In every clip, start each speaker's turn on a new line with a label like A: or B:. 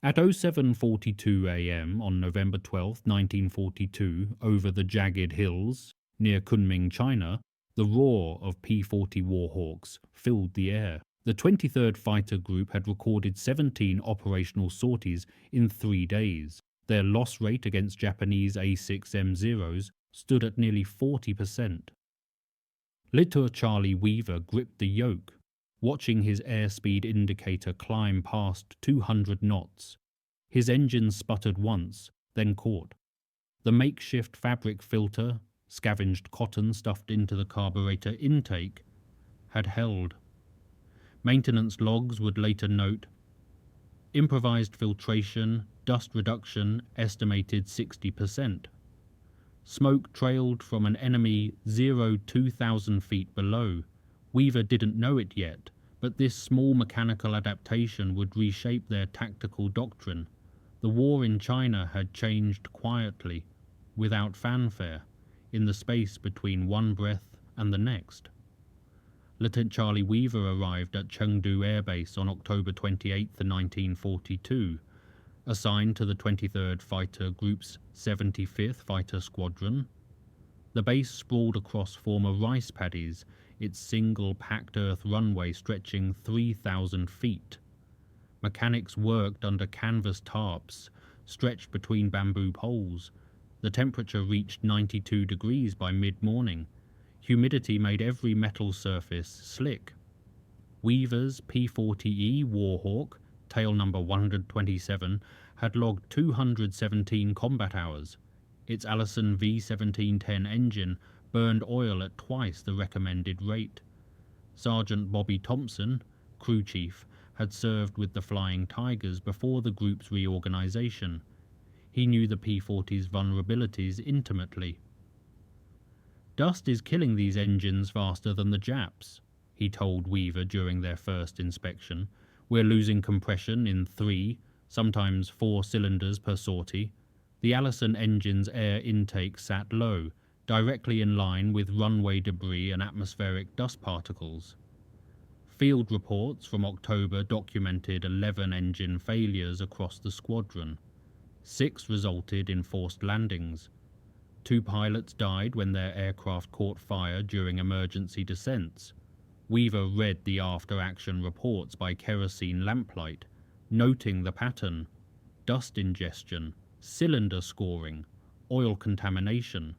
A: At 07:42 a.m. on November 12, 1942, over the jagged hills near Kunming, China, the roar of P-40 Warhawks filled the air. The 23rd Fighter Group had recorded 17 operational sorties in 3 days. Their loss rate against Japanese A6M0s stood at nearly 40%. Lieutenant Charlie Weaver gripped the yoke, watching his airspeed indicator climb past 200 knots. His engine sputtered once, then caught. The makeshift fabric filter, scavenged cotton stuffed into the carburetor intake, had held. Maintenance logs would later note, improvised filtration, dust reduction estimated 60%. Smoke trailed from an enemy 2,000 feet below. Weaver didn't know it yet, but this small mechanical adaptation would reshape their tactical doctrine. The war in China had changed quietly, without fanfare, in the space between one breath and the next. Lieutenant Charlie Weaver arrived at Chengdu Air Base on October 28, 1942, assigned to the 23rd Fighter Group's 75th Fighter Squadron. The base sprawled across former rice paddies, its single packed earth runway stretching 3,000 feet. Mechanics worked under canvas tarps, stretched between bamboo poles. The temperature reached 92 degrees by mid-morning. Humidity made every metal surface slick. Weaver's P-40 Warhawk, tail number 127, had logged 217 combat hours. Its Allison V1710 engine burned oil at twice the recommended rate. Sergeant Bobby Thompson, crew chief, had served with the Flying Tigers before the group's reorganization. He knew the P-40's vulnerabilities intimately. "Dust is killing these engines faster than the Japs," he told Weaver during their first inspection. "We're losing compression in 3, sometimes 4 cylinders per sortie." The Allison engine's air intake sat low, directly in line with runway debris and atmospheric dust particles. Field reports from October documented 11 engine failures across the squadron. 6 resulted in forced landings. 2 pilots died when their aircraft caught fire during emergency descents. Weaver read the after-action reports by kerosene lamplight, noting the pattern: dust ingestion, cylinder scoring, oil contamination.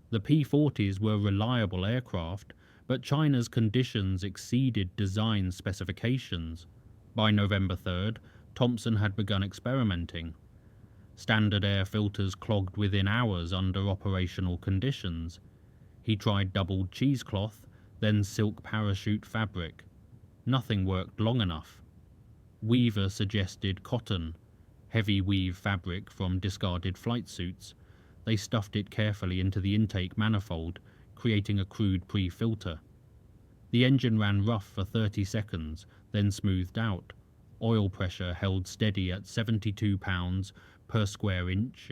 A: The P-40s were reliable aircraft, but China's conditions exceeded design specifications. By November 3rd, Thompson had begun experimenting. Standard air filters clogged within hours under operational conditions. He tried doubled cheesecloth, then silk parachute fabric. Nothing worked long enough. Weaver suggested cotton, heavy weave fabric from discarded flight suits. They stuffed it carefully into the intake manifold, creating a crude pre-filter. The engine ran rough for 30 seconds, then smoothed out. Oil pressure held steady at 72 pounds per square inch.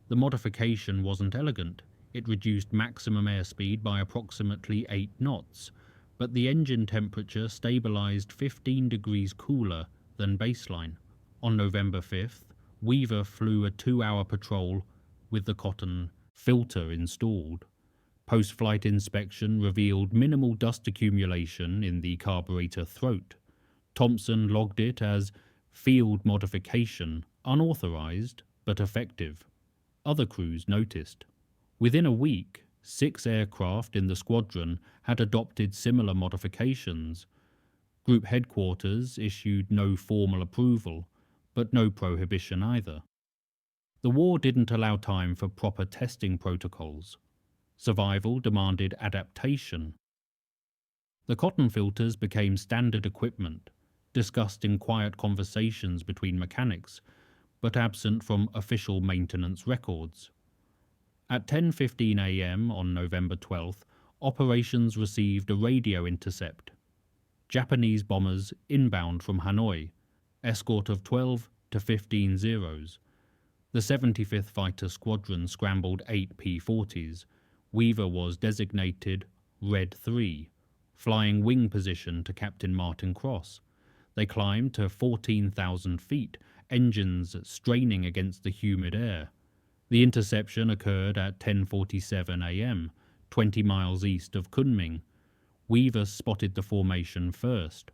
A: The modification wasn't elegant. It reduced maximum airspeed by approximately 8 knots, but the engine temperature stabilized 15 degrees cooler than baseline. On November 5th, Weaver flew a 2-hour patrol with the cotton filter installed. Post-flight inspection revealed minimal dust accumulation in the carburetor throat. Thompson logged it as field modification, unauthorized but effective. Other crews noticed. Within a week, 6 aircraft in the squadron had adopted similar modifications. Group headquarters issued no formal approval, but no prohibition either. The war didn't allow time for proper testing protocols. Survival demanded adaptation. The cotton filters became standard equipment, discussed in quiet conversations between mechanics, but absent from official maintenance records. At 10:15 a.m. on November 12th, operations received a radio intercept. Japanese bombers inbound from Hanoi, escort of 12 to 15 Zeros. The 75th Fighter Squadron scrambled 8 P-40s. Weaver was designated Red 3, flying wing position to Captain Martin Cross. They climbed to 14,000 feet, engines straining against the humid air. The interception occurred at 10:47 a.m., 20 miles east of Kunming. Weaver spotted the formation first.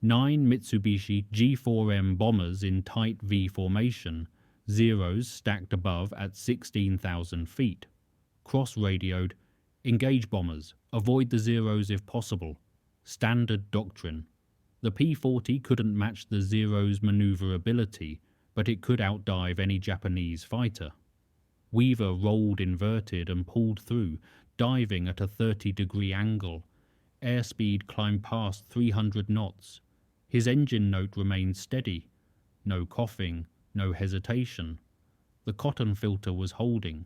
A: 9 Mitsubishi G4M bombers in tight V formation, Zeros stacked above at 16,000 feet. Cross-radioed, "Engage bombers, avoid the Zeros if possible." Standard doctrine. The P-40 couldn't match the Zero's maneuverability, but it could outdive any Japanese fighter. Weaver rolled inverted and pulled through, diving at a 30-degree angle. Airspeed climbed past 300 knots. His engine note remained steady. No coughing, no hesitation. The cotton filter was holding.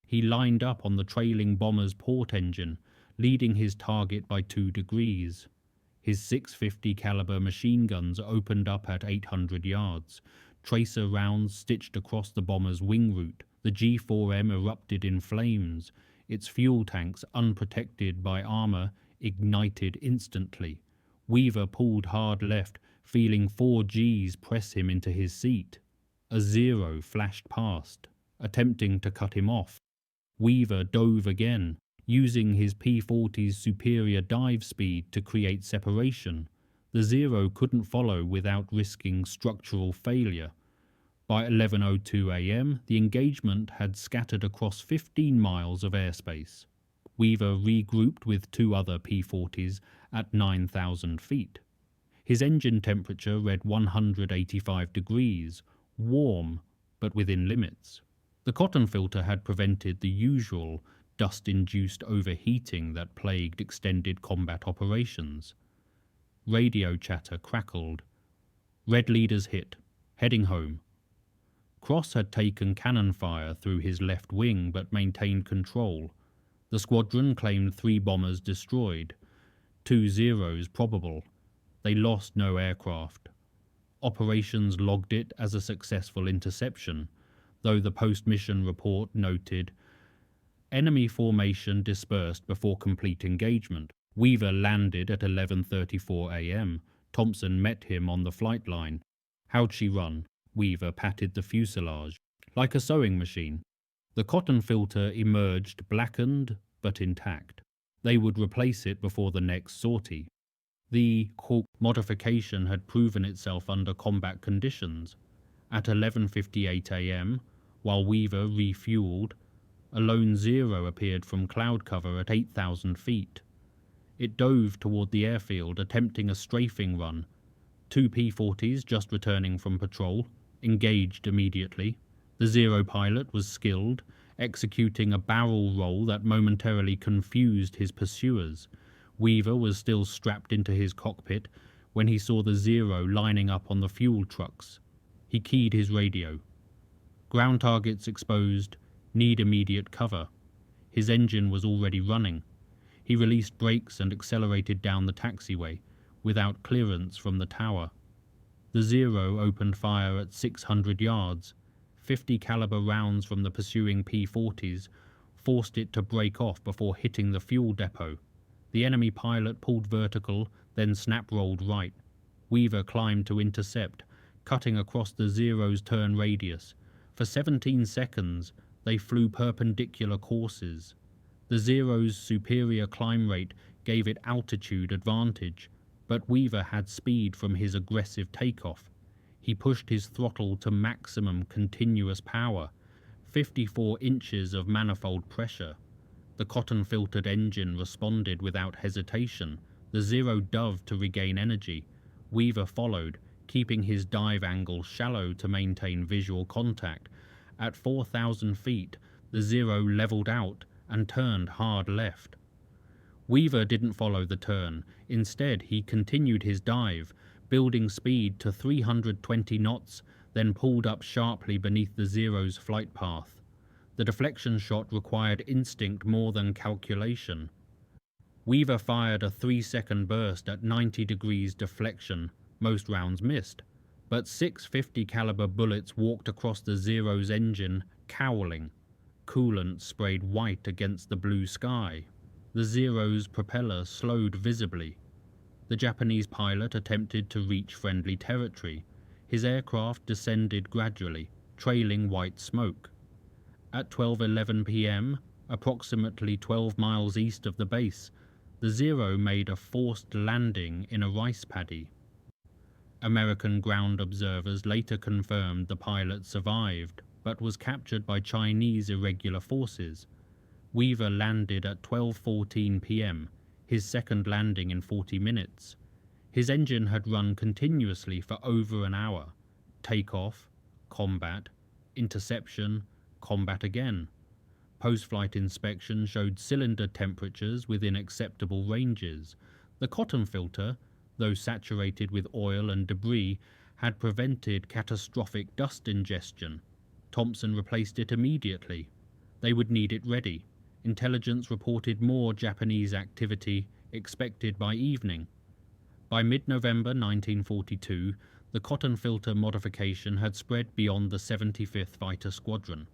A: He lined up on the trailing bomber's port engine, leading his target by 2 degrees. His .650 caliber machine guns opened up at 800 yards. Tracer rounds stitched across the bomber's wing route. The G4M erupted in flames. Its fuel tanks, unprotected by armor, ignited instantly. Weaver pulled hard left, feeling 4 Gs press him into his seat. A Zero flashed past, attempting to cut him off. Weaver dove again, using his P-40's superior dive speed to create separation. The Zero couldn't follow without risking structural failure. By 11:02 a.m., the engagement had scattered across 15 miles of airspace. Weaver regrouped with 2 other P-40s at 9,000 feet. His engine temperature read 185 degrees, warm, but within limits. The cotton filter had prevented the usual dust-induced overheating that plagued extended combat operations. Radio chatter crackled. Red leaders hit, heading home. Cross had taken cannon fire through his left wing but maintained control. The squadron claimed 3 bombers destroyed, 2 Zeros probable. They lost no aircraft. Operations logged it as a successful interception, though the post-mission report noted, "Enemy formation dispersed before complete engagement." Weaver landed at 11:34 a.m. Thompson met him on the flight line. "How'd she run?" Weaver patted the fuselage. "Like a sewing machine." The cotton filter emerged blackened but intact. They would replace it before the next sortie. The modification had proven itself under combat conditions. At 11:58 a.m., while Weaver refueled, a lone Zero appeared from cloud cover at 8,000 feet. It dove toward the airfield, attempting a strafing run. 2 P-40s, just returning from patrol, engaged immediately. The Zero pilot was skilled, executing a barrel roll that momentarily confused his pursuers. Weaver was still strapped into his cockpit when he saw the Zero lining up on the fuel trucks. He keyed his radio. "Ground targets exposed. Need immediate cover." His engine was already running. He released brakes and accelerated down the taxiway, without clearance from the tower. The Zero opened fire at 600 yards. 50 caliber rounds from the pursuing P-40s forced it to break off before hitting the fuel depot. The enemy pilot pulled vertical, then snap-rolled right. Weaver climbed to intercept, cutting across the Zero's turn radius. For 17 seconds, they flew perpendicular courses. The Zero's superior climb rate gave it altitude advantage, but Weaver had speed from his aggressive takeoff. He pushed his throttle to maximum continuous power, 54 inches of manifold pressure. The cotton-filtered engine responded without hesitation. The Zero dove to regain energy. Weaver followed, keeping his dive angle shallow to maintain visual contact. At 4,000 feet, the Zero leveled out and turned hard left. Weaver didn't follow the turn. Instead, he continued his dive, building speed to 320 knots, then pulled up sharply beneath the Zero's flight path. The deflection shot required instinct more than calculation. Weaver fired a 3-second burst at 90 degrees deflection. Most rounds missed, but 650 caliber bullets walked across the Zero's engine, cowling. Coolant sprayed white against the blue sky. The Zero's propeller slowed visibly. The Japanese pilot attempted to reach friendly territory. His aircraft descended gradually, trailing white smoke. At 12:11 p.m., approximately 12 miles east of the base, the Zero made a forced landing in a rice paddy. American ground observers later confirmed the pilot survived, but was captured by Chinese irregular forces. Weaver landed at 12:14 p.m., his second landing in 40 minutes. His engine had run continuously for over an hour. Takeoff, combat, interception, combat again. Post-flight inspection showed cylinder temperatures within acceptable ranges. The cotton filter, though saturated with oil and debris, had prevented catastrophic dust ingestion. Thompson replaced it immediately. They would need it ready. Intelligence reported more Japanese activity expected by evening. By mid-November 1942, the cotton filter modification had spread beyond the 75th Fighter Squadron.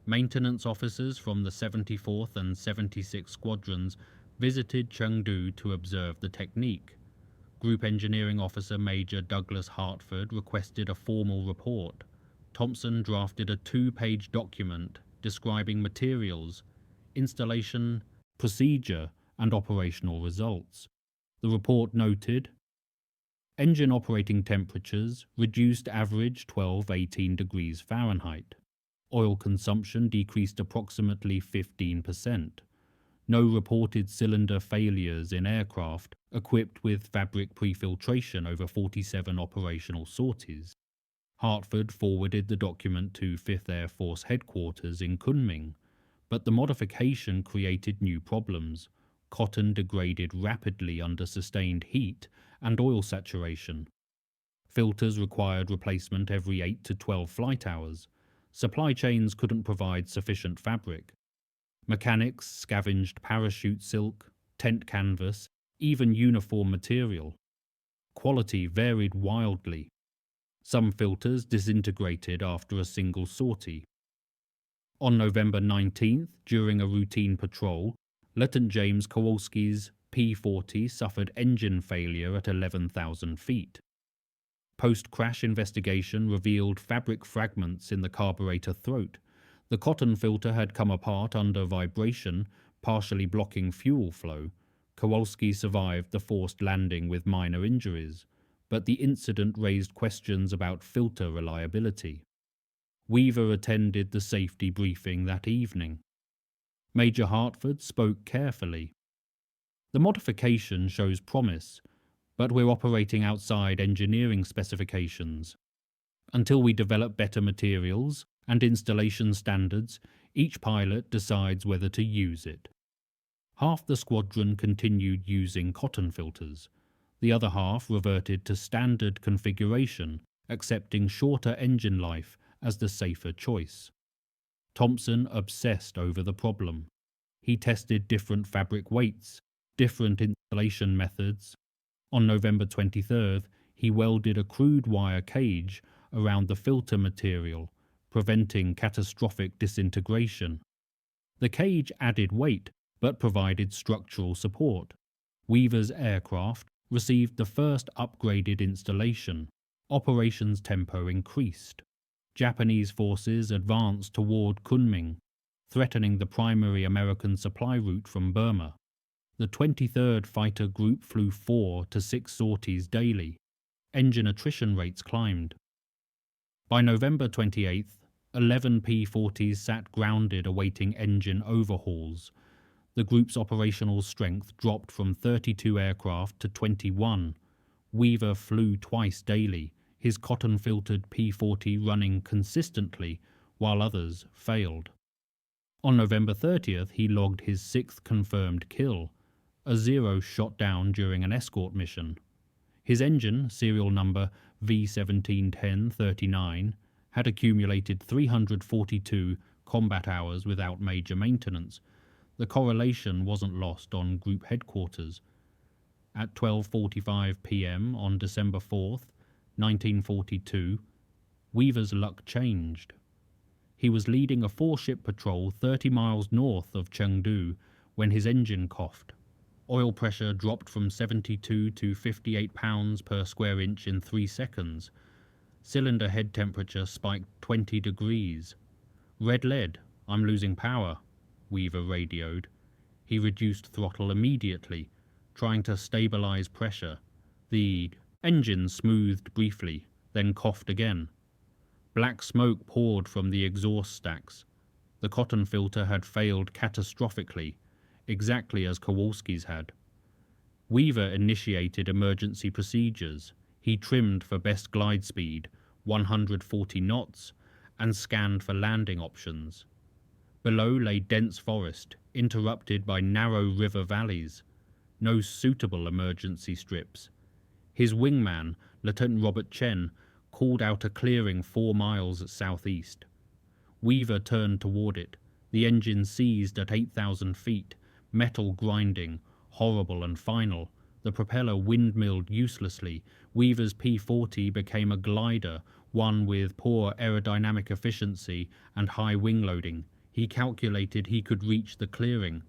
A: Maintenance officers from the 74th and 76th Squadrons visited Chengdu to observe the technique. Group Engineering Officer Major Douglas Hartford requested a formal report. Thompson drafted a 2-page document describing materials, installation, procedure, and operational results. The report noted, engine operating temperatures reduced average 12-18 degrees Fahrenheit. Oil consumption decreased approximately 15%. No reported cylinder failures in aircraft equipped with fabric pre-filtration over 47 operational sorties. Hartford forwarded the document to 5th Air Force headquarters in Kunming, but the modification created new problems. Cotton degraded rapidly under sustained heat and oil saturation. Filters required replacement every 8 to 12 flight hours. Supply chains couldn't provide sufficient fabric. Mechanics scavenged parachute silk, tent canvas, even uniform material. Quality varied wildly. Some filters disintegrated after a single sortie. On November 19th, during a routine patrol, Lieutenant James Kowalski's P-40 suffered engine failure at 11,000 feet. Post-crash investigation revealed fabric fragments in the carburetor throat. The cotton filter had come apart under vibration, partially blocking fuel flow. Kowalski survived the forced landing with minor injuries, but the incident raised questions about filter reliability. Weaver attended the safety briefing that evening. Major Hartford spoke carefully. The modification shows promise, but we're operating outside engineering specifications. Until we develop better materials and installation standards, each pilot decides whether to use it. Half the squadron continued using cotton filters. The other half reverted to standard configuration, accepting shorter engine life as the safer choice. Thompson obsessed over the problem. He tested different fabric weights, different installation methods. On November 23rd, he welded a crude wire cage around the filter material, preventing catastrophic disintegration. The cage added weight, but provided structural support. Weaver's aircraft received the first upgraded installation. Operations tempo increased. Japanese forces advanced toward Kunming, threatening the primary American supply route from Burma. The 23rd Fighter Group flew 4 to 6 sorties daily. Engine attrition rates climbed. By November 28th, 11 P-40s sat grounded awaiting engine overhauls. The group's operational strength dropped from 32 aircraft to 21. Weaver flew twice daily, his cotton-filtered P-40 running consistently while others failed. On November 30th, he logged his 6th confirmed kill, a Zero shot down during an escort mission. His engine, serial number V171039, had accumulated 342 combat hours without major maintenance. The correlation wasn't lost on group headquarters. At 12:45 p.m. on December 4th, 1942, Weaver's luck changed. He was leading a 4-ship patrol 30 miles north of Chengdu when his engine coughed. Oil pressure dropped from 72 to 58 pounds per square inch in 3 seconds. Cylinder head temperature spiked 20 degrees. "Red lead, I'm losing power," Weaver radioed. He reduced throttle immediately, trying to stabilize pressure. The engine smoothed briefly, then coughed again. Black smoke poured from the exhaust stacks. The cotton filter had failed catastrophically, exactly as Kowalski's had. Weaver initiated emergency procedures. He trimmed for best glide speed, 140 knots, and scanned for landing options. Below lay dense forest, interrupted by narrow river valleys. No suitable emergency strips. His wingman, Lieutenant Robert Chen, called out a clearing 4 miles southeast. Weaver turned toward it. The engine seized at 8,000 feet, metal grinding, horrible and final. The propeller windmilled uselessly. Weaver's P-40 became a glider, one with poor aerodynamic efficiency and high wing loading. He calculated he could reach the clearing.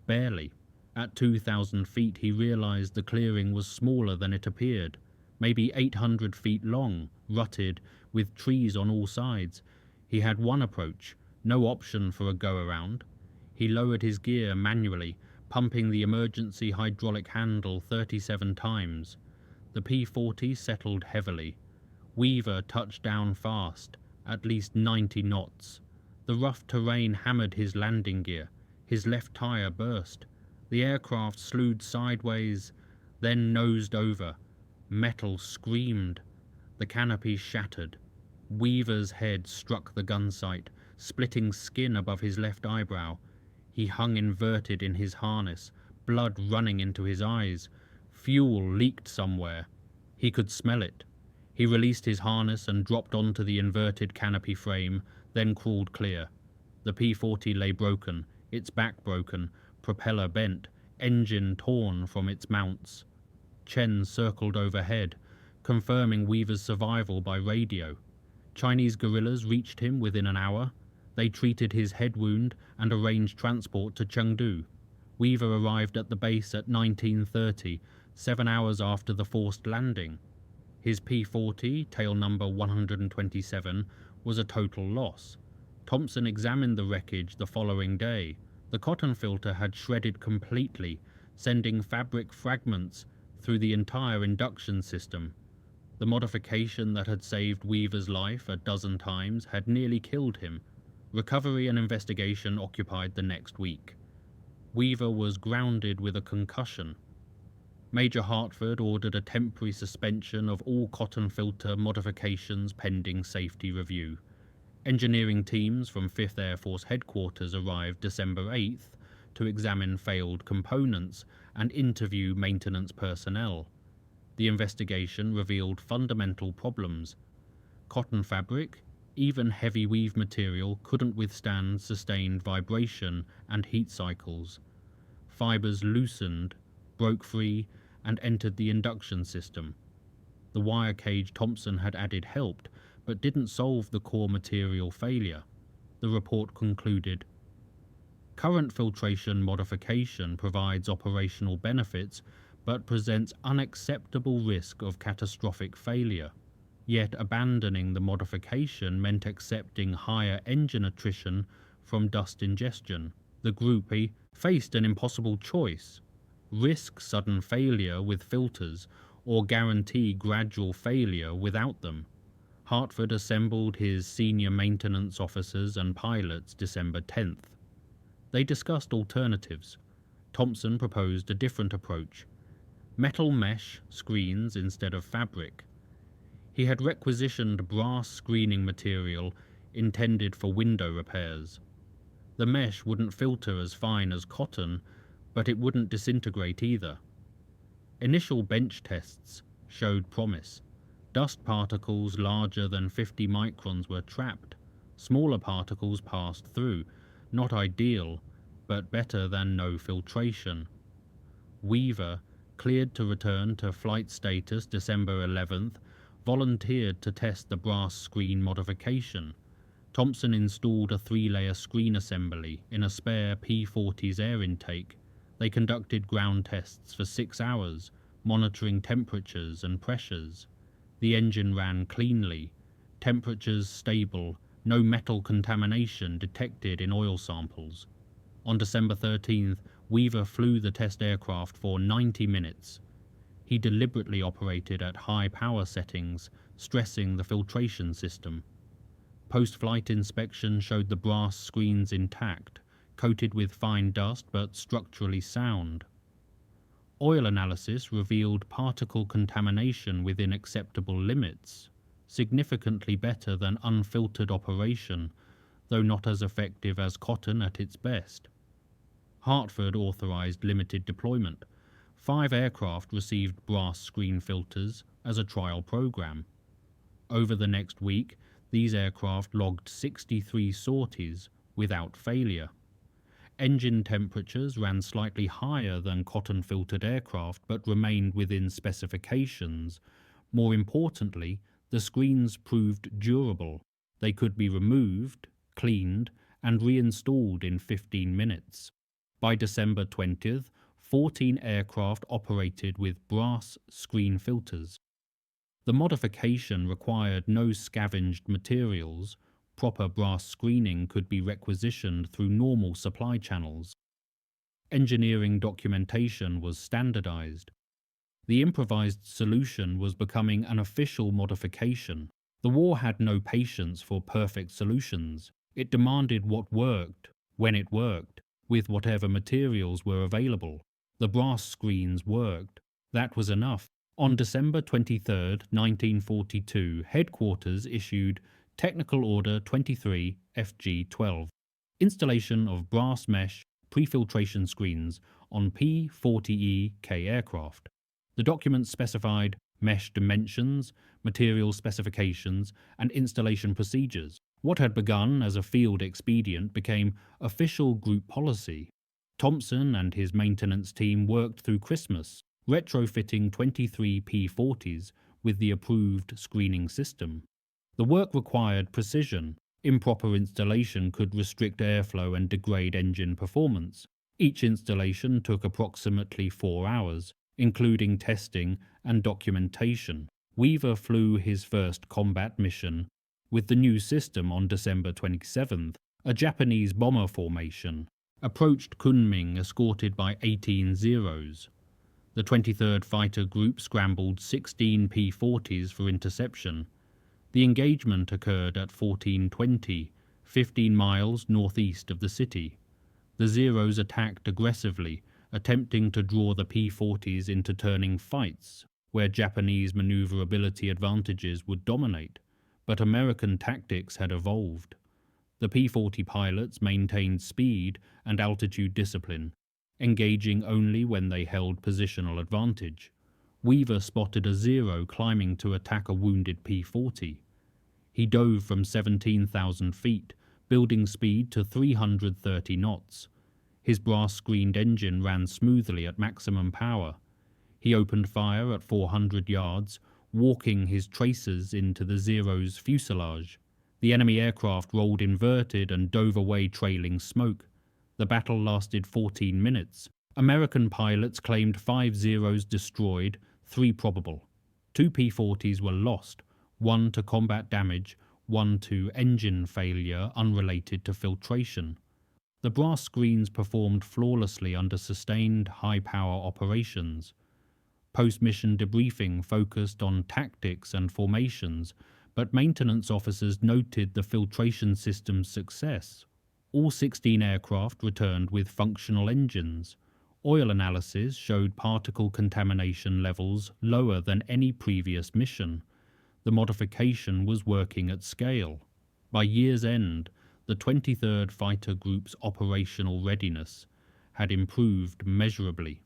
A: Barely. At 2,000 feet he realized the clearing was smaller than it appeared, maybe 800 feet long, rutted, with trees on all sides. He had one approach, no option for a go-around. He lowered his gear manually, pumping the emergency hydraulic handle 37 times. The P-40 settled heavily. Weaver touched down fast, at least 90 knots. The rough terrain hammered his landing gear. His left tire burst. The aircraft slewed sideways, then nosed over. Metal screamed. The canopy shattered. Weaver's head struck the gun sight, splitting skin above his left eyebrow. He hung inverted in his harness, blood running into his eyes. Fuel leaked somewhere. He could smell it. He released his harness and dropped onto the inverted canopy frame, then crawled clear. The P-40 lay broken, its back broken, propeller bent, engine torn from its mounts. Chen circled overhead, confirming Weaver's survival by radio. Chinese guerrillas reached him within an hour. They treated his head wound and arranged transport to Chengdu. Weaver arrived at the base at 19:30, 7 hours after the forced landing. His P-40, tail number 127, was a total loss. Thompson examined the wreckage the following day. The cotton filter had shredded completely, sending fabric fragments through the entire induction system. The modification that had saved Weaver's life a dozen times had nearly killed him. Recovery and investigation occupied the next week. Weaver was grounded with a concussion. Major Hartford ordered a temporary suspension of all cotton filter modifications pending safety review. Engineering teams from 5th Air Force Headquarters arrived December 8th to examine failed components and interview maintenance personnel. The investigation revealed fundamental problems. Cotton fabric, even heavy weave material, couldn't withstand sustained vibration and heat cycles. Fibers loosened, broke free, and entered the induction system. The wire cage Thompson had added helped, but didn't solve the core material failure. The report concluded, "Current filtration modification provides operational benefits, but presents unacceptable risk of catastrophic failure. Yet abandoning the modification meant accepting higher engine attrition from dust ingestion. The group faced an impossible choice: risk sudden failure with filters or guarantee gradual failure without them." Hartford assembled his senior maintenance officers and pilots December 10th. They discussed alternatives. Thompson proposed a different approach: metal mesh screens instead of fabric. He had requisitioned brass screening material intended for window repairs. The mesh wouldn't filter as fine as cotton, but it wouldn't disintegrate either. Initial bench tests showed promise. Dust particles larger than 50 microns were trapped. Smaller particles passed through. Not ideal, but better than no filtration. Weaver, cleared to return to flight status December 11th, volunteered to test the brass screen modification. Thompson installed a 3-layer screen assembly in a spare P-40's air intake. They conducted ground tests for 6 hours, monitoring temperatures and pressures. The engine ran cleanly. temperatures stable, no metal contamination detected in oil samples. On December 13th, Weaver flew the test aircraft for 90 minutes. He deliberately operated at high power settings, stressing the filtration system. Post-flight inspection showed the brass screens intact, coated with fine dust but structurally sound. Oil analysis revealed particle contamination within acceptable limits, significantly better than unfiltered operation, though not as effective as cotton at its best. Hartford authorized limited deployment. 5 aircraft received brass screen filters as a trial program. Over the next week, these aircraft logged 63 sorties without failure. Engine temperatures ran slightly higher than cotton-filtered aircraft but remained within specifications. More importantly, the screens proved durable. They could be removed, cleaned, and reinstalled in 15 minutes. By December 20th, 14 aircraft operated with brass screen filters. The modification required no scavenged materials. Proper brass screening could be requisitioned through normal supply channels. Engineering documentation was standardized. The improvised solution was becoming an official modification. The war had no patience for perfect solutions. It demanded what worked, when it worked, with whatever materials were available. The brass screens worked. That was enough. On December 23, 1942, Headquarters issued Technical Order 23 FG-12, installation of brass mesh pre-filtration screens on P-40K aircraft. The document specified mesh dimensions, material specifications, and installation procedures. What had begun as a field expedient became official group policy. Thompson and his maintenance team worked through Christmas, retrofitting 23 P-40s with the approved screening system. The work required precision. Improper installation could restrict airflow and degrade engine performance. Each installation took approximately 4 hours, including testing and documentation. Weaver flew his first combat mission with the new system on December 27th. A Japanese bomber formation approached Kunming escorted by 18 Zeros. The 23rd Fighter Group scrambled 16 P-40s for interception. The engagement occurred at 1420, 15 miles northeast of the city. The Zeros attacked aggressively, attempting to draw the P-40s into turning fights, where Japanese maneuverability advantages would dominate, but American tactics had evolved. The P-40 pilots maintained speed and altitude discipline, engaging only when they held positional advantage. Weaver spotted a Zero climbing to attack a wounded P-40. He dove from 17,000 feet, building speed to 330 knots. His brass-screened engine ran smoothly at maximum power. He opened fire at 400 yards, walking his tracers into the Zero's fuselage. The enemy aircraft rolled inverted and dove away trailing smoke. The battle lasted 14 minutes. American pilots claimed 5 Zeros destroyed, 3 probable. 2 P-40s were lost, 1 to combat damage, 1 to engine failure unrelated to filtration. The brass screens performed flawlessly under sustained high-power operations. Post-mission debriefing focused on tactics and formations, but maintenance officers noted the filtration system's success. All 16 aircraft returned with functional engines. Oil analysis showed particle contamination levels lower than any previous mission. The modification was working at scale. By year's end, the 23rd Fighter Group's operational readiness had improved measurably.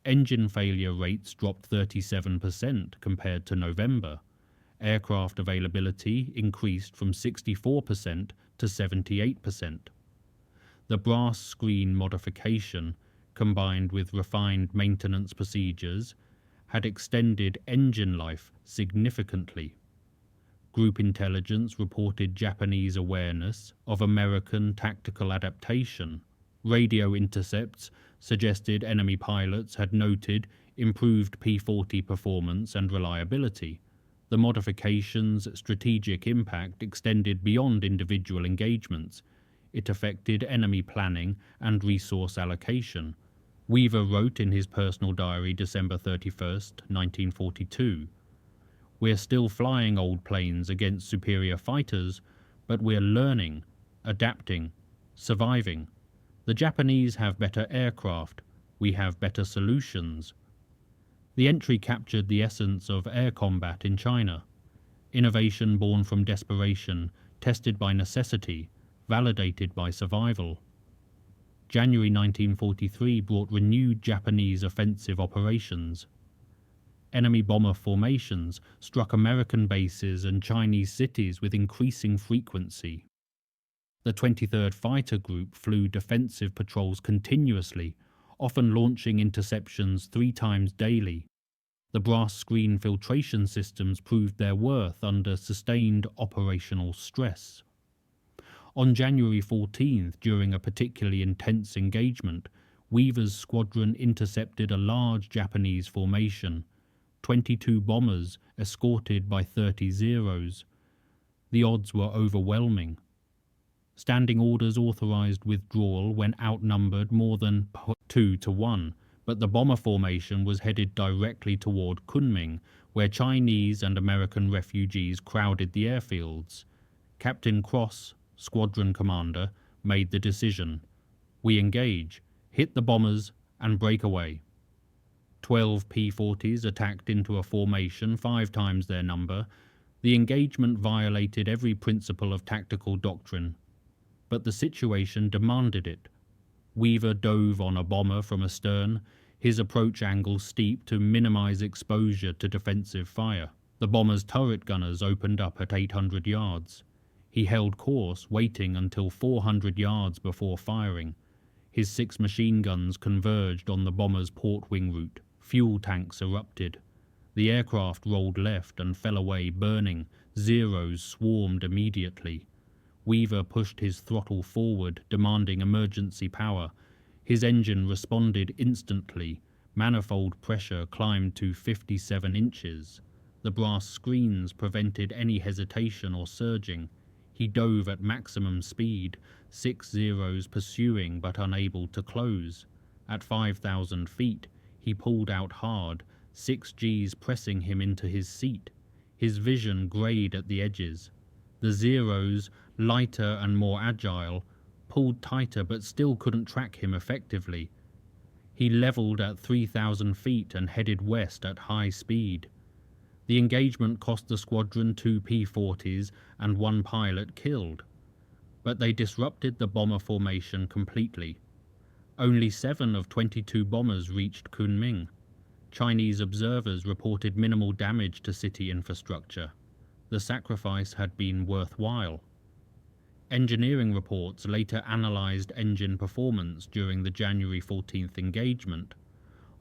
A: Engine failure rates dropped 37% compared to November. Aircraft availability increased from 64% to 78%. The brass screen modification, combined with refined maintenance procedures, had extended engine life significantly. Group intelligence reported Japanese awareness of American tactical adaptation. Radio intercepts suggested enemy pilots had noted improved P-40 performance and reliability. The modification's strategic impact extended beyond individual engagements. It affected enemy planning and resource allocation. Weaver wrote in his personal diary December 31st, 1942, "We're still flying old planes against superior fighters, but we're learning, adapting, surviving. The Japanese have better aircraft, we have better solutions." The entry captured the essence of air combat in China. Innovation born from desperation, tested by necessity, validated by survival. January 1943 brought renewed Japanese offensive operations. Enemy bomber formations struck American bases and Chinese cities with increasing frequency. The 23rd Fighter Group flew defensive patrols continuously, often launching interceptions 3 times daily. The brass screen filtration systems proved their worth under sustained operational stress. On January 14th, during a particularly intense engagement, Weaver's squadron intercepted a large Japanese formation, 22 bombers escorted by 30 Zeros. The odds were overwhelming. Standing orders authorized withdrawal when outnumbered more than 2 to 1, but the bomber formation was headed directly toward Kunming, where Chinese and American refugees crowded the airfields. Captain Cross, squadron commander, made the decision. "We engage, hit the bombers, and break away." 12 P-40s attacked into a formation 5 times their number. The engagement violated every principle of tactical doctrine, but the situation demanded it. Weaver dove on a bomber from astern, his approach angle steep to minimize exposure to defensive fire. The bomber's turret gunners opened up at 800 yards. He held course, waiting until 400 yards before firing. His 6 machine guns converged on the bomber's port wing route. Fuel tanks erupted. The aircraft rolled left and fell away burning. Zeros swarmed immediately. Weaver pushed his throttle forward, demanding emergency power. His engine responded instantly. Manifold pressure climbed to 57 inches. The brass screens prevented any hesitation or surging. He dove at maximum speed, 6 Zeros pursuing but unable to close. At 5,000 feet, he pulled out hard, 6 Gs pressing him into his seat. His vision greyed at the edges. The Zeros, lighter and more agile, pulled tighter but still couldn't track him effectively. He leveled at 3,000 feet and headed west at high speed. The engagement cost the squadron 2 P-40s and 1 pilot killed, but they disrupted the bomber formation completely. Only 7 of 22 bombers reached Kunming. Chinese observers reported minimal damage to city infrastructure. The sacrifice had been worthwhile. Engineering reports later analyzed engine performance during the January 14th engagement.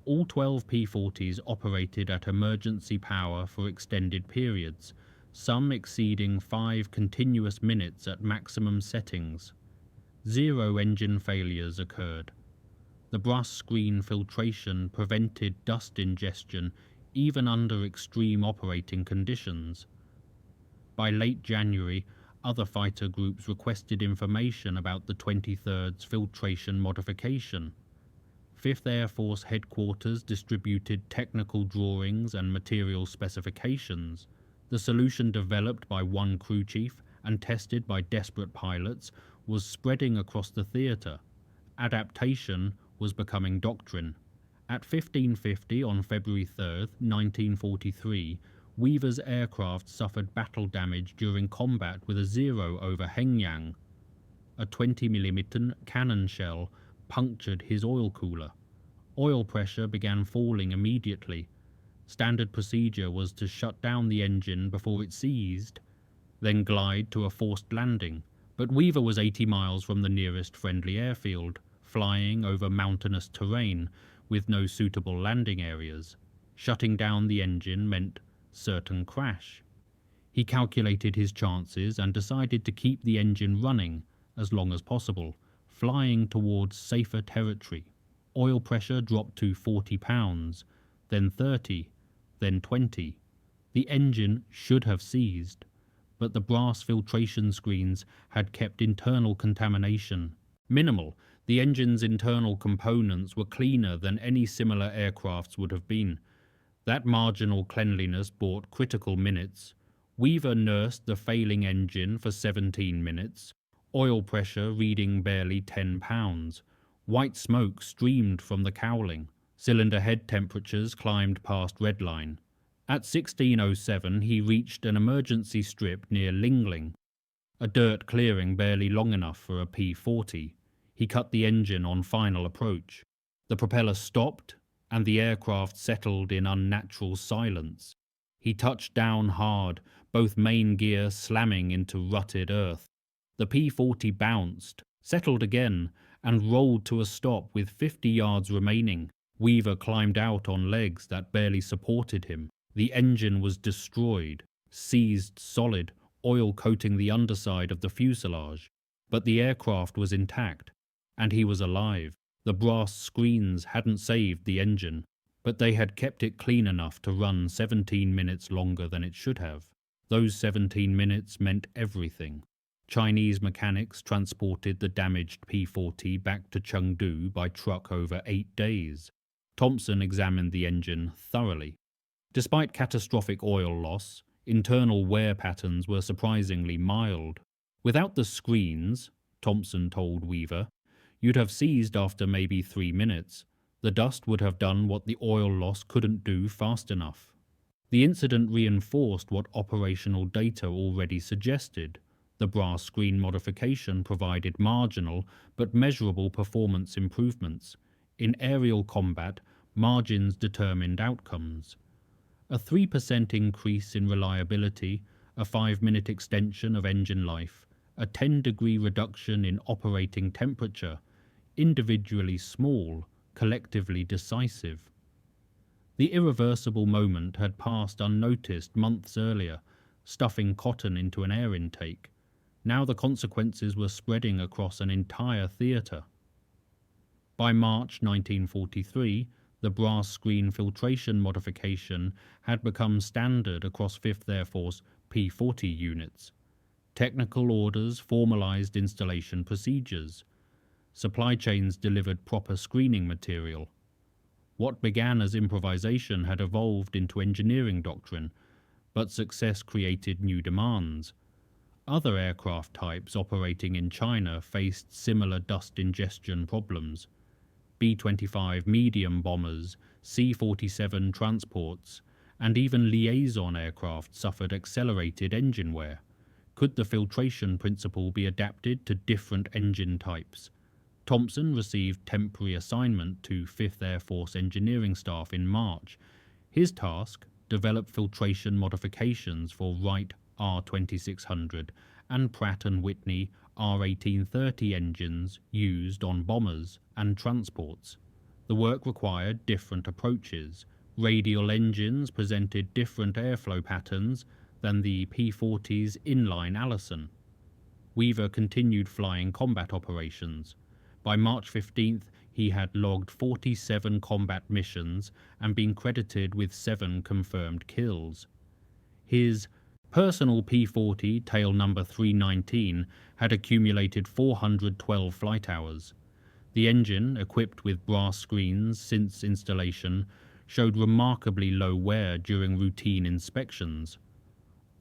A: All 12 P-40s operated at emergency power for extended periods, some exceeding 5 continuous minutes at maximum settings. 0 engine failures occurred. The brass screen filtration prevented dust ingestion even under extreme operating conditions. By late January, other fighter groups requested information about the 23rd's filtration modification. 5th Air Force Headquarters distributed technical drawings and material specifications. The solution developed by one crew chief and tested by desperate pilots was spreading across the theater. Adaptation was becoming doctrine. At 1550 on February 3, 1943, Weaver's aircraft suffered battle damage during combat with a Zero over Hengyang. A 20mm cannon shell punctured his oil cooler. Oil pressure began falling immediately. Standard procedure was to shut down the engine before it seized, then glide to a forced landing. But Weaver was 80 miles from the nearest friendly airfield, flying over mountainous terrain with no suitable landing areas. Shutting down the engine meant certain crash. He calculated his chances and decided to keep the engine running as long as possible, flying towards safer territory. Oil pressure dropped to 40 pounds, then 30, then 20. The engine should have seized, but the brass filtration screens had kept internal contamination minimal. The engine's internal components were cleaner than any similar aircraft's would have been. That marginal cleanliness bought critical minutes. Weaver nursed the failing engine for 17 minutes, oil pressure reading barely 10 pounds. White smoke streamed from the cowling. Cylinder head temperatures climbed past redline. At 16:07 he reached an emergency strip near Lingling, a dirt clearing barely long enough for a P-40. He cut the engine on final approach. The propeller stopped, and the aircraft settled in unnatural silence. He touched down hard, both main gear slamming into rutted earth. The P-40 bounced, settled again, and rolled to a stop with 50 yards remaining. Weaver climbed out on legs that barely supported him. The engine was destroyed, seized solid, oil coating the underside of the fuselage. But the aircraft was intact, and he was alive. The brass screens hadn't saved the engine, but they had kept it clean enough to run 17 minutes longer than it should have. Those 17 minutes meant everything. Chinese mechanics transported the damaged P-40 back to Chengdu by truck over 8 days. Thompson examined the engine thoroughly. Despite catastrophic oil loss, internal wear patterns were surprisingly mild. Without the screens, Thompson told Weaver, you'd have seized after maybe 3 minutes. The dust would have done what the oil loss couldn't do fast enough. The incident reinforced what operational data already suggested. The brass screen modification provided marginal but measurable performance improvements. In aerial combat, margins determined outcomes. A 3% increase in reliability, a 5-minute extension of engine life, a 10-degree reduction in operating temperature, individually small, collectively decisive. The irreversible moment had passed unnoticed months earlier, stuffing cotton into an air intake. Now the consequences were spreading across an entire theatre. By March 1943, the brass screen filtration modification had become standard across 5th Air Force P-40 units. Technical orders formalized installation procedures. Supply chains delivered proper screening material. What began as improvisation had evolved into engineering doctrine, but success created new demands. Other aircraft types operating in China faced similar dust ingestion problems. B-25 medium bombers, C-47 transports, and even liaison aircraft suffered accelerated engine wear. Could the filtration principle be adapted to different engine types? Thompson received temporary assignment to 5th Air Force engineering staff in March. His task, develop filtration modifications for Wright R2600 and Pratt & Whitney R1830 engines used on bombers and transports. The work required different approaches. Radial engines presented different airflow patterns than the P-40's inline Allison. Weaver continued flying combat operations. By March 15th, he had logged 47 combat missions and been credited with 7 confirmed kills. His personal P-40 tail number 319 had accumulated 412 flight hours. The engine, equipped with brass screens since installation, showed remarkably low wear during routine inspections.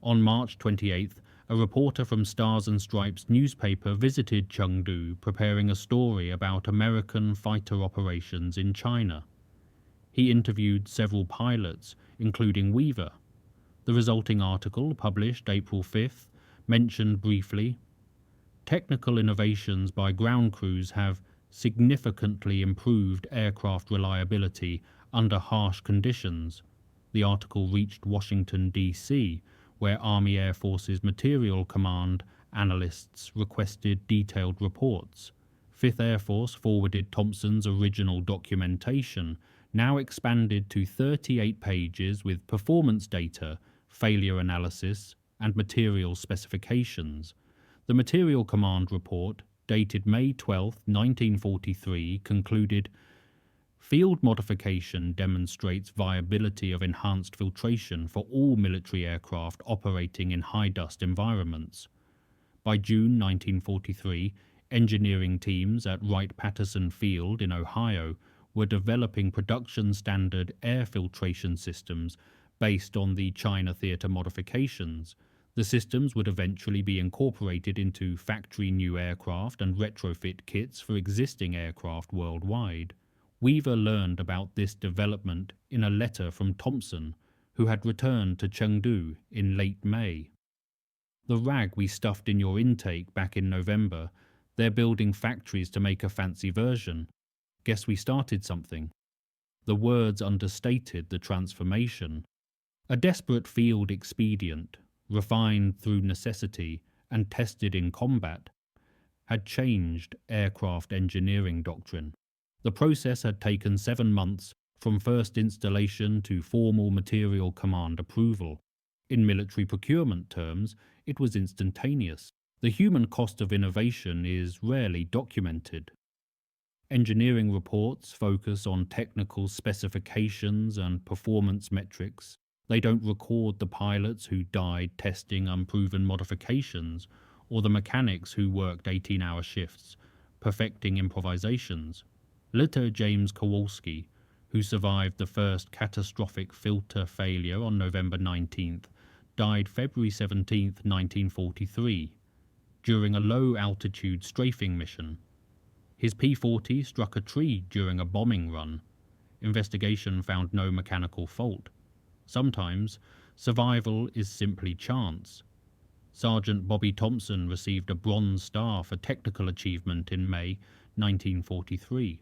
A: On March 28th, a reporter from Stars and Stripes newspaper visited Chengdu preparing a story about American fighter operations in China. He interviewed several pilots, including Weaver. The resulting article, published April 5th, mentioned briefly, technical innovations by ground crews have significantly improved aircraft reliability under harsh conditions. The article reached Washington, D.C., where Army Air Forces Material Command analysts requested detailed reports. 5th Air Force forwarded Thompson's original documentation, now expanded to 38 pages with performance data, failure analysis, and material specifications. The Material Command report, dated May 12, 1943, concluded, Field modification demonstrates viability of enhanced filtration for all military aircraft operating in high-dust environments. By June 1943, engineering teams at Wright-Patterson Field in Ohio were developing production-standard air filtration systems based on the China theater modifications. The systems would eventually be incorporated into factory-new aircraft and retrofit kits for existing aircraft worldwide. Weaver learned about this development in a letter from Thompson, who had returned to Chengdu in late May. "The rag we stuffed in your intake back in November, they're building factories to make a fancy version. Guess we started something." The words understated the transformation. A desperate field expedient, refined through necessity and tested in combat, had changed aircraft engineering doctrine. The process had taken 7 months from first installation to formal material command approval. In military procurement terms, it was instantaneous. The human cost of innovation is rarely documented. Engineering reports focus on technical specifications and performance metrics. They don't record the pilots who died testing unproven modifications or the mechanics who worked 18-hour shifts, perfecting improvisations. Later, James Kowalski, who survived the first catastrophic filter failure on November 19th, died February 17, 1943, during a low-altitude strafing mission. His P-40 struck a tree during a bombing run. Investigation found no mechanical fault. Sometimes, survival is simply chance. Sergeant Bobby Thompson received a Bronze Star for technical achievement in May 1943.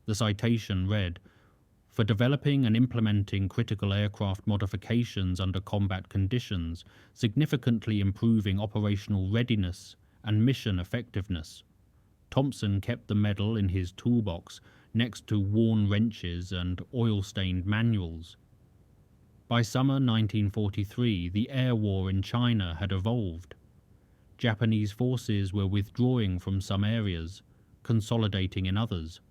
A: The citation read, "For developing and implementing critical aircraft modifications under combat conditions, significantly improving operational readiness and mission effectiveness." Thompson kept the medal in his toolbox next to worn wrenches and oil-stained manuals. By summer 1943, the air war in China had evolved. Japanese forces were withdrawing from some areas, consolidating in others.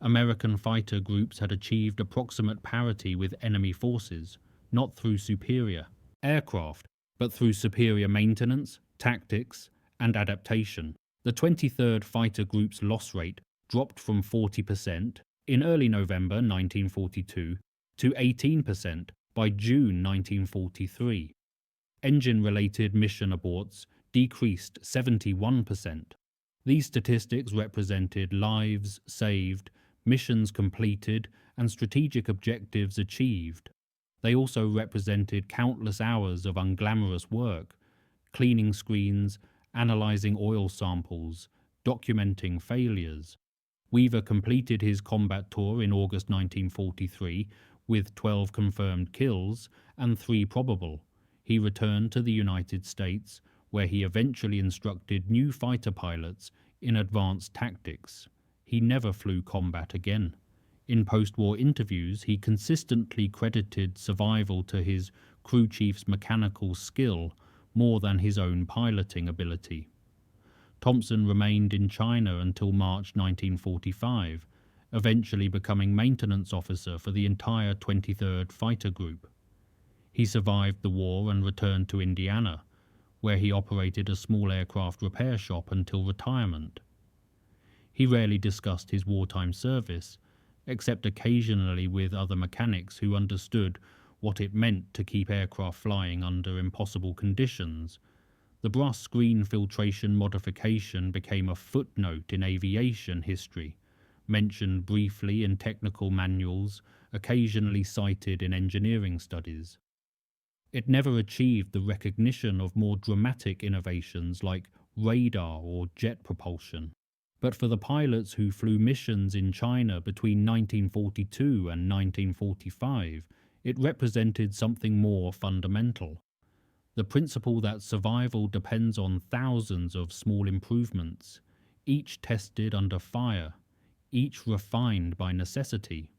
A: American fighter groups had achieved approximate parity with enemy forces, not through superior aircraft, but through superior maintenance, tactics, and adaptation. The 23rd Fighter Group's loss rate dropped from 40% in early November 1942 to 18% by June 1943. Engine-related mission aborts decreased 71%. These statistics represented lives saved, missions completed, and strategic objectives achieved. They also represented countless hours of unglamorous work, cleaning screens, analyzing oil samples, documenting failures. Weaver completed his combat tour in August 1943 with 12 confirmed kills and 3 probable. He returned to the United States, where he eventually instructed new fighter pilots in advanced tactics. He never flew combat again. In post-war interviews, he consistently credited survival to his crew chief's mechanical skill more than his own piloting ability. Thompson remained in China until March 1945, eventually becoming maintenance officer for the entire 23rd Fighter Group. He survived the war and returned to Indiana, where he operated a small aircraft repair shop until retirement. He rarely discussed his wartime service, except occasionally with other mechanics who understood what it meant to keep aircraft flying under impossible conditions. The brass screen filtration modification became a footnote in aviation history, mentioned briefly in technical manuals, occasionally cited in engineering studies. It never achieved the recognition of more dramatic innovations like radar or jet propulsion. But for the pilots who flew missions in China between 1942 and 1945, it represented something more fundamental. The principle that survival depends on thousands of small improvements, each tested under fire, each refined by necessity.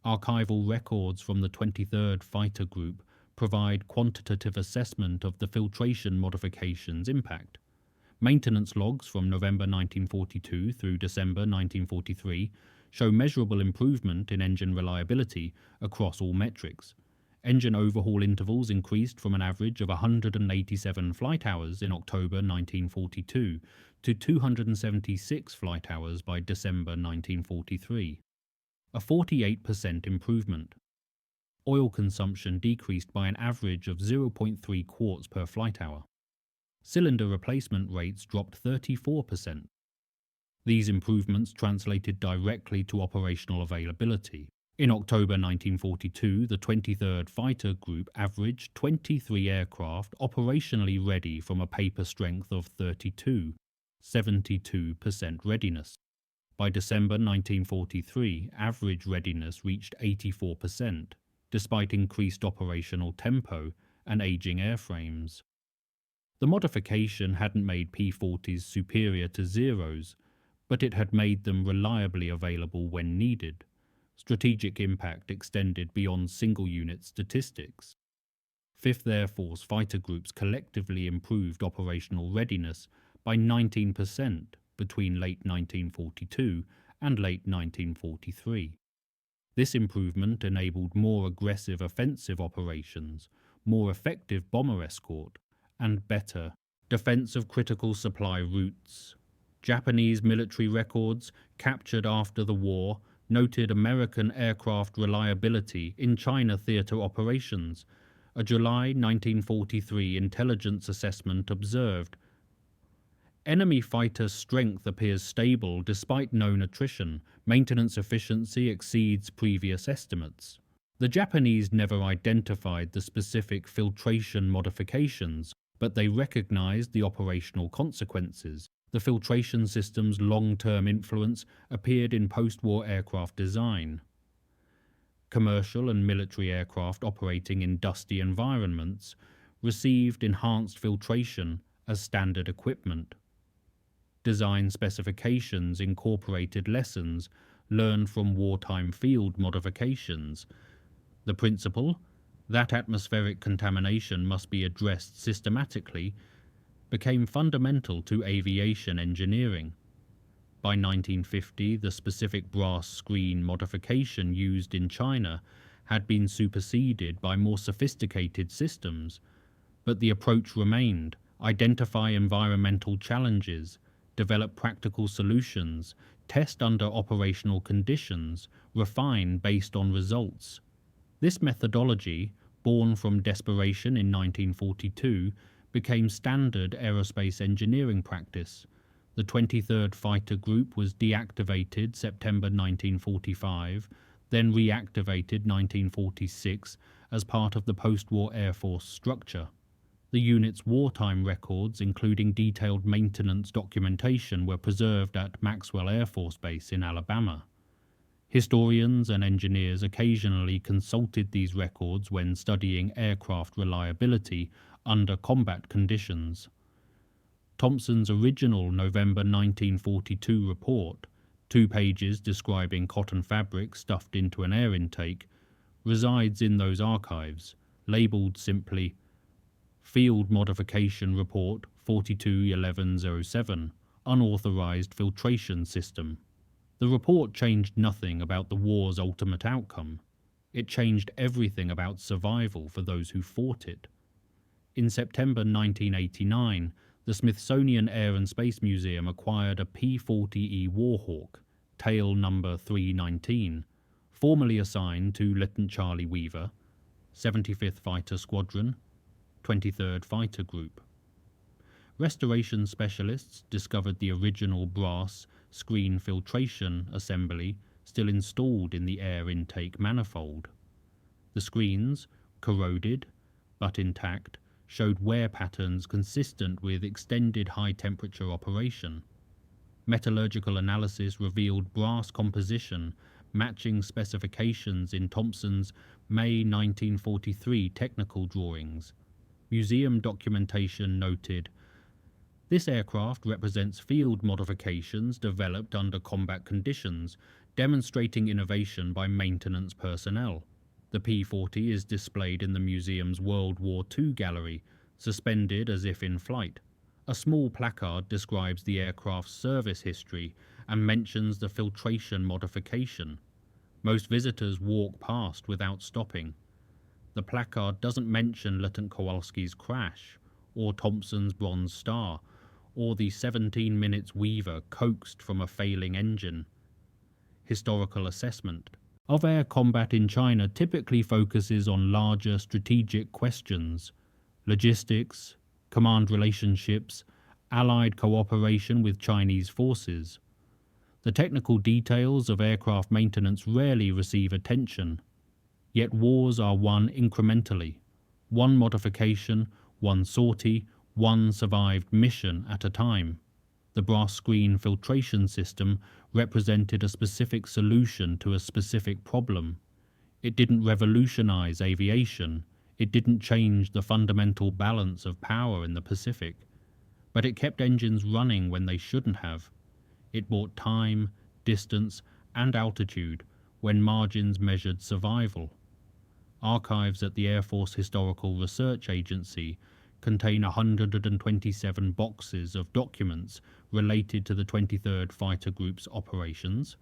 A: Archival records from the 23rd Fighter Group provide quantitative assessment of the filtration modifications' impact. Maintenance logs from November 1942 through December 1943 show measurable improvement in engine reliability across all metrics. Engine overhaul intervals increased from an average of 187 flight hours in October 1942 to 276 flight hours by December 1943. A 48% improvement. Oil consumption decreased by an average of 0.3 quarts per flight hour. Cylinder replacement rates dropped 34%. These improvements translated directly to operational availability. In October 1942, the 23rd Fighter Group averaged 23 aircraft operationally ready from a paper strength of 32, 72% readiness. By December 1943, average readiness reached 84%, despite increased operational tempo and aging airframes. The modification hadn't made P-40s superior to Zeros, but it had made them reliably available when needed. Strategic impact extended beyond single-unit statistics. 5th Air Force fighter groups collectively improved operational readiness by 19% between late 1942 and late 1943. This improvement enabled more aggressive offensive operations, more effective bomber escort, and better defense of critical supply routes. Japanese military records captured after the war noted American aircraft reliability in China theater operations. A July 1943 intelligence assessment observed, "Enemy fighter strength appears stable despite known attrition. Maintenance efficiency exceeds previous estimates." The Japanese never identified the specific filtration modifications, but they recognized the operational consequences. The filtration system's long-term influence appeared in post-war aircraft design. Commercial and military aircraft operating in dusty environments received enhanced filtration as standard equipment. Design specifications incorporated lessons learned from wartime field modifications. The principle that atmospheric contamination must be addressed systematically became fundamental to aviation engineering. By 1950, the specific brass screen modification used in China had been superseded by more sophisticated systems, but the approach remained: identify environmental challenges, develop practical solutions, test under operational conditions, refine based on results. This methodology, born from desperation in 1942, became standard aerospace engineering practice. The 23rd Fighter Group was deactivated September 1945, then reactivated 1946 as part of the post-war Air Force structure. The unit's wartime records, including detailed maintenance documentation, were preserved at Maxwell Air Force Base in Alabama. Historians and engineers occasionally consulted these records when studying aircraft reliability under combat conditions. Thompson's original November 1942 report, 2 pages describing cotton fabric stuffed into an air intake, resides in those archives, labeled simply Field Modification Report 421107, Unauthorized Filtration System. The report changed nothing about the war's ultimate outcome. It changed everything about survival for those who fought it. In September 1989, the Smithsonian Air and Space Museum acquired a P-40 Warhawk, tail number 319, formerly assigned to Lieutenant Charlie Weaver, 75th Fighter Squadron, 23rd Fighter Group. Restoration specialists discovered the original brass screen filtration assembly still installed in the air intake manifold. The screens, corroded but intact, showed wear patterns consistent with extended high-temperature operation. Metallurgical analysis revealed brass composition matching specifications in Thompson's May 1943 technical drawings. Museum documentation noted, "This aircraft represents field modifications developed under combat conditions, demonstrating innovation by maintenance personnel." The P-40 is displayed in the museum's World War II gallery, suspended as if in flight. A small placard describes the aircraft's service history and mentions the filtration modification. Most visitors walk past without stopping. The placard doesn't mention Lieutenant Kowalski's crash, or Thompson's Bronze Star, or the 17 minutes Weaver coaxed from a failing engine. Historical assessment of air combat in China typically focuses on larger strategic questions: logistics, command relationships, Allied cooperation with Chinese forces. The technical details of aircraft maintenance rarely receive attention. Yet wars are won incrementally, one modification, one sortie, one survived mission at a time. The brass screen filtration system represented a specific solution to a specific problem. It didn't revolutionize aviation. It didn't change the fundamental balance of power in the Pacific. But it kept engines running when they shouldn't have. It bought time, distance, and altitude when margins measured survival. Archives at the Air Force Historical Research Agency contain 127 boxes of documents related to the 23rd Fighter Group's operations.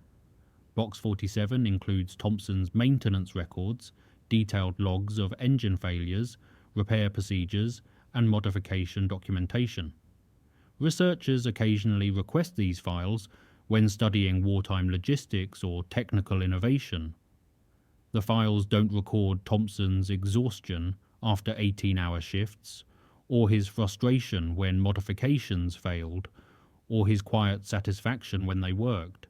A: Box 47 includes Thompson's maintenance records, detailed logs of engine failures, repair procedures, and modification documentation. Researchers occasionally request these files when studying wartime logistics or technical innovation. The files don't record Thompson's exhaustion after 18-hour shifts, or his frustration when modifications failed, or his quiet satisfaction when they worked.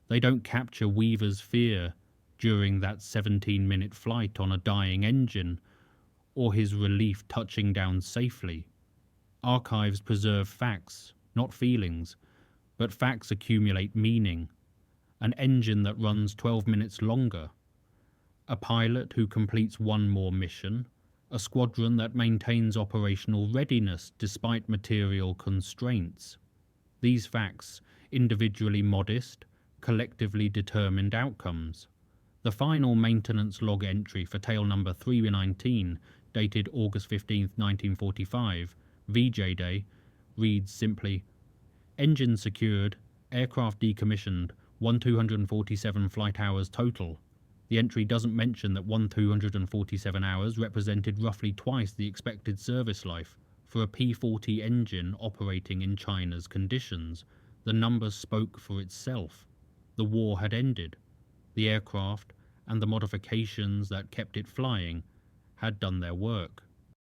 A: They don't capture Weaver's fear during that 17-minute flight on a dying engine, or his relief touching down safely. Archives preserve facts, not feelings, but facts accumulate meaning. An engine that runs 12 minutes longer, a pilot who completes one more mission, a squadron that maintains operational readiness despite material constraints. These facts, individually modest, collectively determined outcomes. The final maintenance log entry for tail number 319, dated August 15, 1945, VJ Day, reads simply, "Engine secured, aircraft decommissioned, 1,247 flight hours total." The entry doesn't mention that 1,247 hours represented roughly twice the expected service life for a P-40 engine operating in China's conditions. The number spoke for itself. The war had ended. The aircraft and the modifications that kept it flying had done their work.